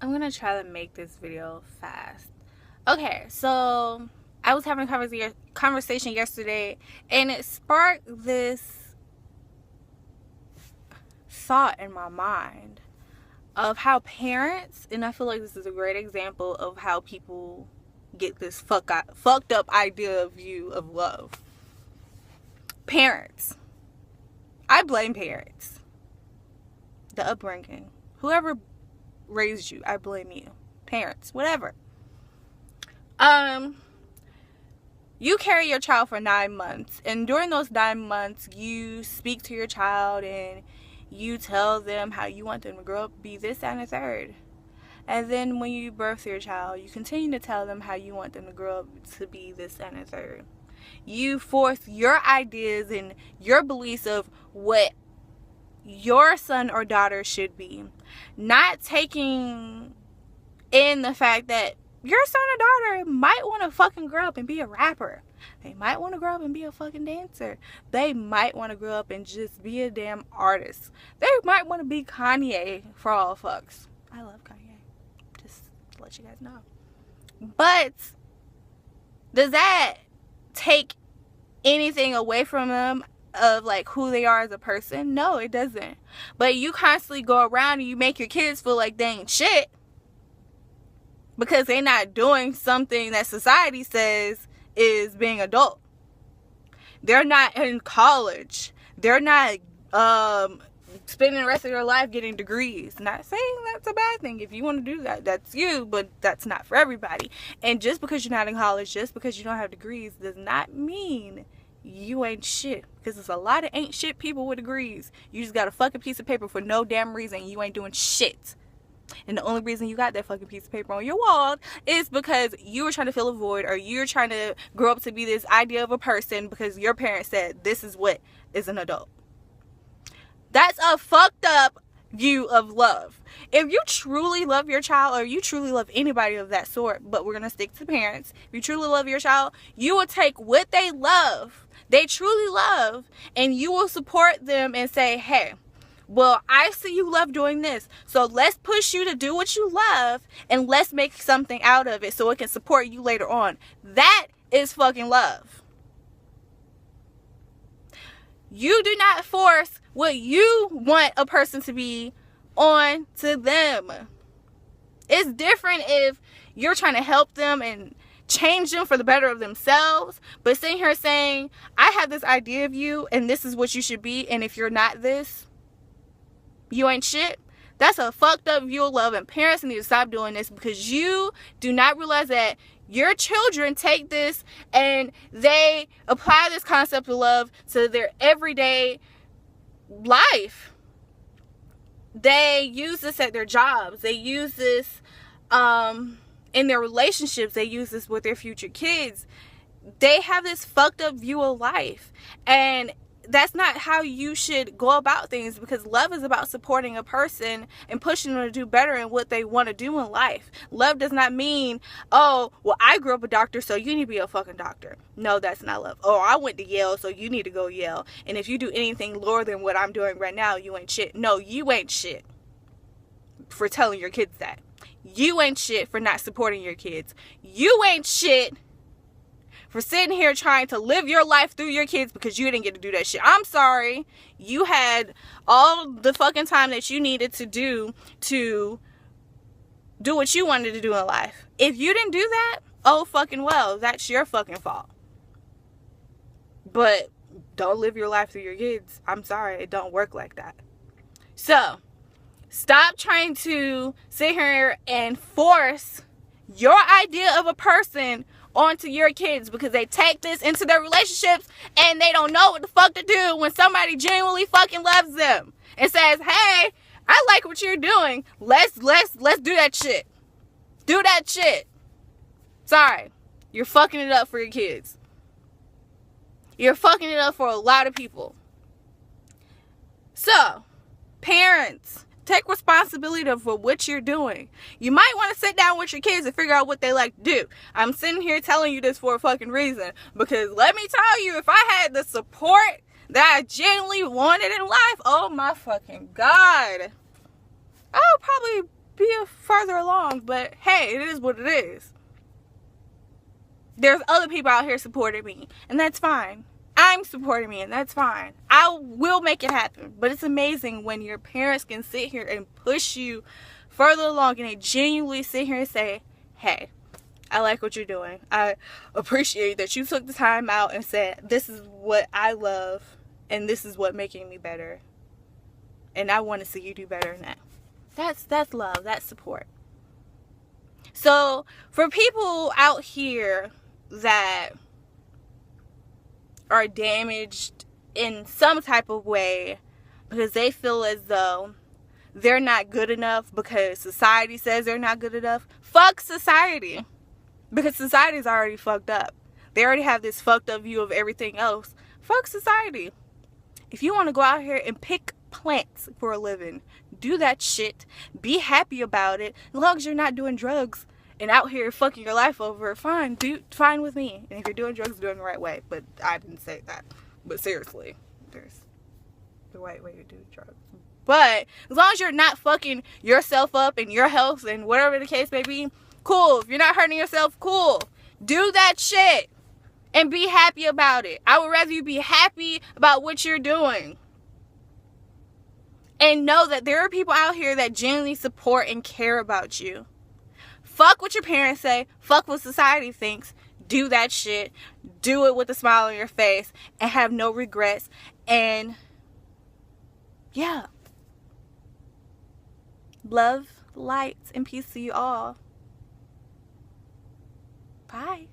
I'm gonna try to make this video fast. Okay, so I was having a conversation yesterday, and it sparked this thought in my mind of how parents, and I feel like this is a great example of how people get this fucked up idea of view of love. Parents. I blame parents. The upbringing. Whoever raised you, I blame you. Parents, whatever. You carry your child for 9 months, and during those 9 months you speak to your child and you tell them how you want them to grow up, be this and a third. And then when you birth your child, you continue to tell them how you want them to grow up to be this and a third. You force your ideas and your beliefs of what your son or daughter should be, not taking in the fact that your son or daughter might want to fucking grow up and be a rapper. They might want to grow up and be a fucking dancer. They might want to grow up and just be a damn artist. They might want to be Kanye, for all fucks. I love Kanye. Just to let you guys know. But does that take anything away from them of like who they are as a person? No, it doesn't. But you constantly go around and you make your kids feel like they ain't shit because they're not doing something that society says is being adult. They're not in college. They're not spending the rest of their life getting degrees. Not saying that's a bad thing. If you want to do that, that's you, but that's not for everybody. And just because you're not in college, just because you don't have degrees, does not mean you ain't shit. Because there's a lot of ain't shit people with degrees. You just got a fucking piece of paper for no damn reason. You ain't doing shit. And the only reason you got that fucking piece of paper on your wall is because you were trying to fill a void, or you're trying to grow up to be this idea of a person because your parents said this is what is an adult. That's a fucked up view of love. If you truly love your child, or you truly love anybody of that sort, but we're gonna stick to parents, if you truly love your child, you will take what they love, they truly love, and you will support them and say, hey, well, I see you love doing this, so let's push you to do what you love, and let's make something out of it so it can support you later on. That is fucking love. You do not force what you want a person to be on to them. It's different if you're trying to help them and change them for the better of themselves, but sitting here saying, I have this idea of you and this is what you should be, and if you're not this, you ain't shit. That's a fucked up view of love, and parents need to stop doing this because you do not realize that your children take this and they apply this concept of love to their everyday life. They use this at their jobs. They use this in their relationships. They use this with their future kids. They have this fucked up view of life, and that's not how you should go about things, because love is about supporting a person and pushing them to do better in what they want to do in life. Love does not mean, oh, well, I grew up a doctor, so you need to be a fucking doctor. No, that's not love. Oh, I went to Yale, so you need to go Yale. And if you do anything lower than what I'm doing right now, you ain't shit. No, you ain't shit for telling your kids that. You ain't shit for not supporting your kids. You ain't shit for sitting here trying to live your life through your kids because you didn't get to do that shit. I'm sorry. You had all the fucking time that you needed to do what you wanted to do in life. If you didn't do that, oh fucking well, that's your fucking fault. But don't live your life through your kids. I'm sorry, it don't work like that. So, stop trying to sit here and force your idea of a person onto your kids, because they take this into their relationships and they don't know what the fuck to do when somebody genuinely fucking loves them and says, hey, I like what you're doing. Let's do that shit. Do that shit. Sorry. You're fucking it up for your kids. You're fucking it up for a lot of people. So, parents, take responsibility for what you're doing. You might want to sit down with your kids and figure out what they like to do. I'm sitting here telling you this for a fucking reason, because let me tell you, if I had the support that I genuinely wanted in life, oh my fucking God, I would probably be a farther along, but hey, it is what it is. There's other people out here supporting me, and that's fine. I'm supporting me, and that's fine. I will make it happen. But it's amazing when your parents can sit here and push you further along, and they genuinely sit here and say, hey, I like what you're doing. I appreciate that you took the time out and said, this is what I love, and this is what making me better. And I want to see you do better than that. That's love. That's support. So for people out here that are damaged in some type of way because they feel as though they're not good enough because society says they're not good enough, fuck society. Because society's already fucked up. They already have this fucked up view of everything else. Fuck society. If you want to go out here and pick plants for a living, do that shit. Be happy about it. As long as you're not doing drugs and out here fucking your life over, fine with me. And if you're doing drugs, do it the right way. But I didn't say that. But seriously, there's the right way to do drugs. But as long as you're not fucking yourself up and your health and whatever the case may be, cool. If you're not hurting yourself, cool. Do that shit and be happy about it. I would rather you be happy about what you're doing. And know that there are people out here that genuinely support and care about you. Fuck what your parents say. Fuck what society thinks. Do that shit. Do it with a smile on your face and have no regrets. And yeah. Love, light, and peace to you all. Bye.